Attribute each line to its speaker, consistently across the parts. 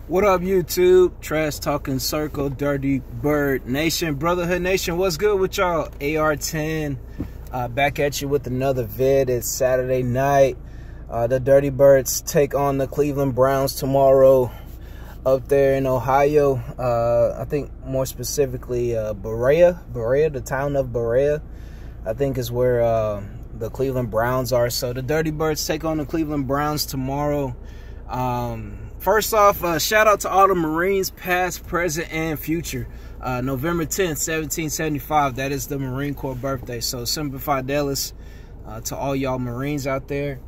Speaker 1: What up, YouTube? Trash Talking Circle, Dirty Bird Nation, Brotherhood Nation. What's good with y'all? AR10 back at you with another vid. It's Saturday night. The Dirty Birds take on the Cleveland Browns tomorrow up there in Ohio. I think more specifically Berea, the town of Berea, I think is where the Cleveland Browns are. So the Dirty Birds take on the Cleveland Browns tomorrow. First off, shout out to all the Marines, past, present, and future. November 10th, 1775, that is the Marine Corps birthday. So, Semper Fidelis to all y'all Marines out there.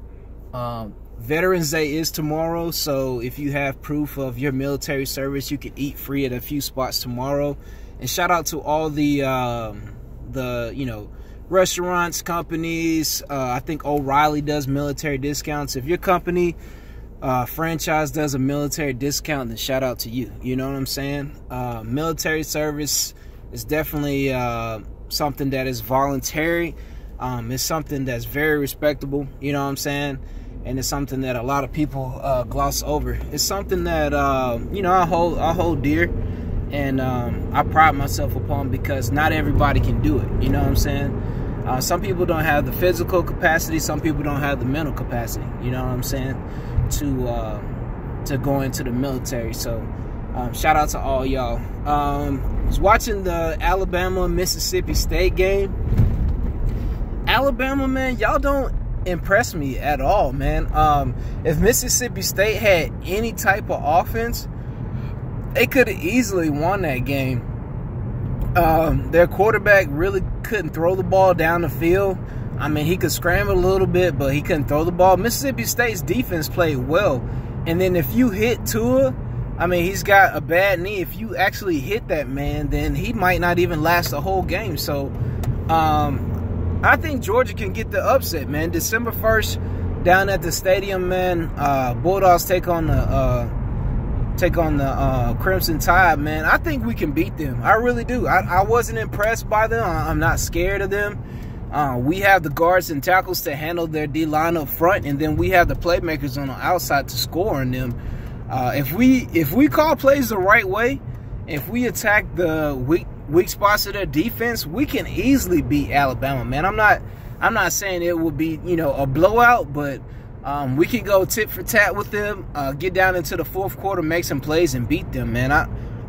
Speaker 1: Veterans Day is tomorrow, so if you have proof of your military service, you can eat free at a few spots tomorrow. And shout out to all the restaurants, companies. I think O'Reilly does military discounts. If your company franchise does a military discount, then shout out to you. You know what I'm saying? Military service is definitely something that is voluntary. It's something that's very respectable. You know what I'm saying? And it's something that a lot of people gloss over. It's something that I hold dear, and I pride myself upon, because not everybody can do it. You know what I'm saying? Some people don't have the physical capacity. Some people don't have the mental capacity. You know what I'm saying? To go into the military. So shout out to all y'all. Was watching the Alabama-Mississippi State game. Alabama, man, y'all don't impress me at all, man. If Mississippi State had any type of offense, they could have easily won that game. Their quarterback really couldn't throw the ball down the field. I mean, he could scramble a little bit, but he couldn't throw the ball. Mississippi State's defense played well. And then if you hit Tua, I mean, he's got a bad knee. If you actually hit that man, then he might not even last the whole game. So, I think Georgia can get the upset, man. December 1st, down at the stadium, man. Bulldogs take on the Crimson Tide, man. I think we can beat them. I really do. I wasn't impressed by them. I'm not scared of them. We have the guards and tackles to handle their D-line up front, and then we have the playmakers on the outside to score on them. If we call plays the right way, if we attack the weak spots of their defense, we can easily beat Alabama, man. I'm not saying it will be, a blowout, but we can go tit for tat with them, get down into the fourth quarter, make some plays, and beat them, man.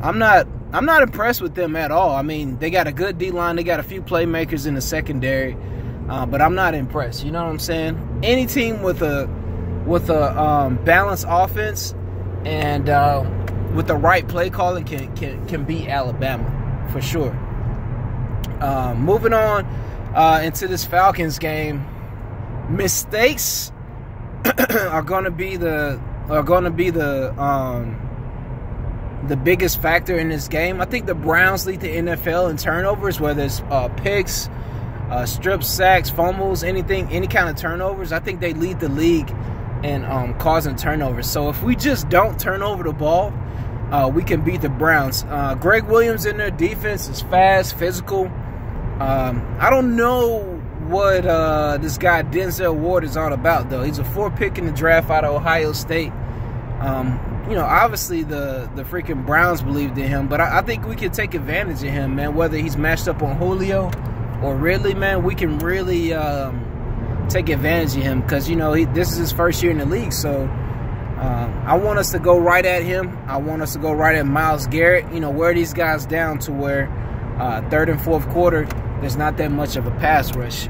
Speaker 1: I'm not impressed with them at all. I mean, they got a good D-line. They got a few playmakers in the secondary, but I'm not impressed. You know what I'm saying? Any team with a balanced offense and with the right play calling can beat Alabama for sure. Moving on into this Falcons game, mistakes are going to be the biggest factor in this game. I think the Browns lead the NFL in turnovers, whether it's picks, strip sacks, fumbles, any kind of turnovers. I think they lead the league in causing turnovers. So if we just don't turn over the ball, we can beat the Browns. Greg Williams in their defense is fast, physical. I don't know what this guy Denzel Ward is all about, though. He's a 4th pick in the draft out of Ohio State. Obviously the freaking Browns believed in him, but I think we can take advantage of him, man. Whether he's matched up on Julio or Ridley, man, we can really take advantage of him, because, this is his first year in the league. So I want us to go right at him. I want us to go right at Myles Garrett, wear these guys down to where 3rd and 4th quarter, there's not that much of a pass rush.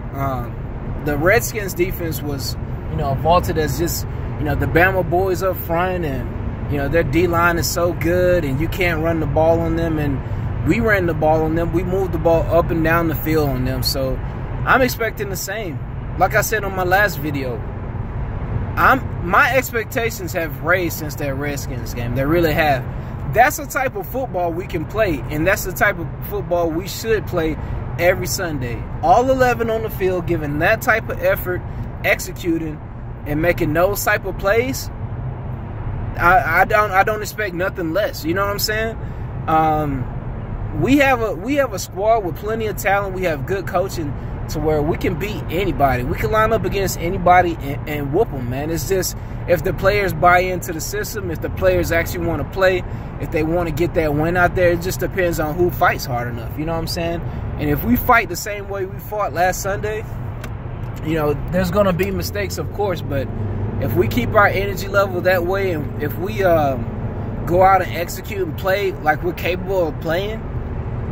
Speaker 1: The Redskins defense was, vaulted as just, the Bama boys up front, and their D-line is so good, and you can't run the ball on them, and we ran the ball on them. We moved the ball up and down the field on them. So I'm expecting the same. Like I said on my last video, my expectations have raised since that Redskins game. They really have. That's the type of football we can play, and that's the type of football we should play every Sunday. All 11 on the field, giving that type of effort, executing, and making those type of plays. I don't expect nothing less. You know what I'm saying? We have a squad with plenty of talent. We have good coaching. to where we can beat anybody. We can line up against anybody and whoop them, man. It's just if the players buy into the system, if the players actually want to play, if they want to get that win out there, it just depends on who fights hard enough. You know what I'm saying? And if we fight the same way we fought last Sunday, you know, there's going to be mistakes, of course, but if we keep our energy level that way, and if we go out and execute and play like we're capable of playing,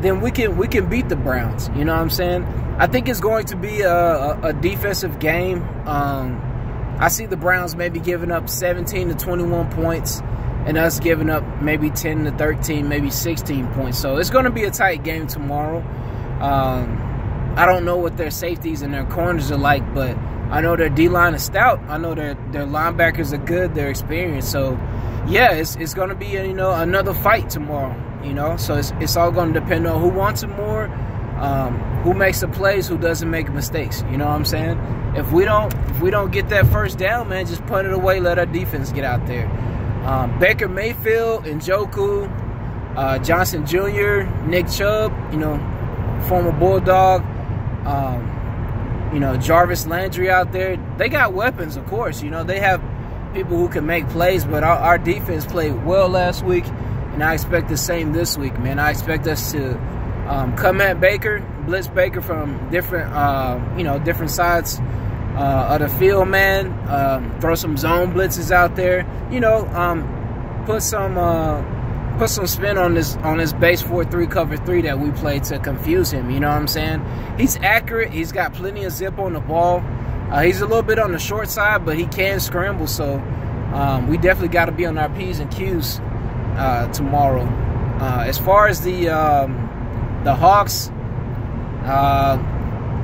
Speaker 1: then we can beat the Browns. You know what I'm saying? I think it's going to be a defensive game. I see the Browns maybe giving up 17 to 21 points and us giving up maybe 10 to 13, maybe 16 points. So it's going to be a tight game tomorrow. I don't know what their safeties and their corners are like, but I know their D-line is stout. I know their linebackers are good. They're experienced. So, yeah, it's going to be, you know, another fight tomorrow, you know. So it's all going to depend on who wants it more, who makes the plays, who doesn't make mistakes. You know what I'm saying? If we don't get that first down, man, just punt it away. Let our defense get out there. Baker Mayfield, Njoku, Johnson Jr., Nick Chubb, you know, former Bulldog, you know, Jarvis Landry out there. They got weapons, of course. You know, they have people who can make plays, but our defense played well last week, and I expect the same this week, man. I expect us to come at Baker, blitz Baker from different, you know, different sides of the field, man. Throw some zone blitzes out there. You know, put some spin on this base 4-3 cover 3 that we play to confuse him. You know what I'm saying? He's accurate. He's got plenty of zip on the ball. He's a little bit on the short side, but he can scramble. So we definitely got to be on our P's and Q's tomorrow. As far as the Hawks,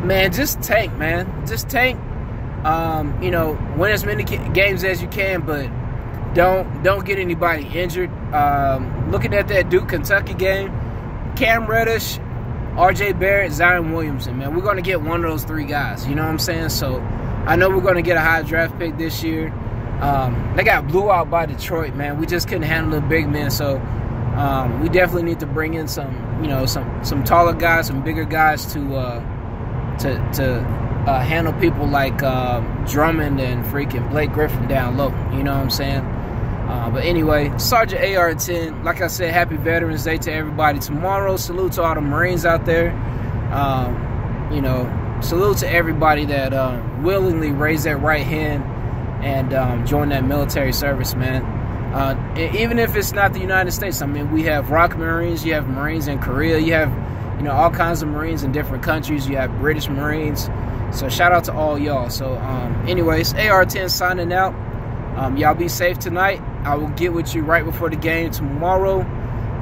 Speaker 1: man, just tank, man. Just tank. You know, win as many games as you can, but don't get anybody injured. Looking at that Duke-Kentucky game, Cam Reddish, R.J. Barrett, Zion Williamson, man, we're going to get one of those 3 guys. You know what I'm saying? So I know we're going to get a high draft pick this year. They got blew out by Detroit, man. We just couldn't handle the big men. So we definitely need to bring in some, you know, some taller guys, some bigger guys to handle people like Drummond and freaking Blake Griffin down low. You know what I'm saying? But anyway, Sergeant AR-10, like I said, happy Veterans Day to everybody tomorrow. Salute to all the Marines out there. You know, salute to everybody that willingly raised that right hand and joined that military service, man. Even if it's not the United States, I mean, we have ROC Marines, you have Marines in Korea, you have, you know, all kinds of Marines in different countries. You have British Marines. So shout out to all y'all. So anyways, AR-10 signing out. Y'all be safe tonight. I will get with you right before the game tomorrow.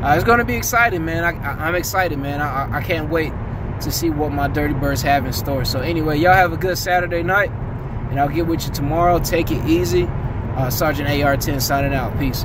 Speaker 1: It's going to be exciting, man. I'm excited, man. I can't wait to see what my Dirty Birds have in store. So anyway, y'all have a good Saturday night, and I'll get with you tomorrow. Take it easy. Sergeant AR-10 signing out. Peace.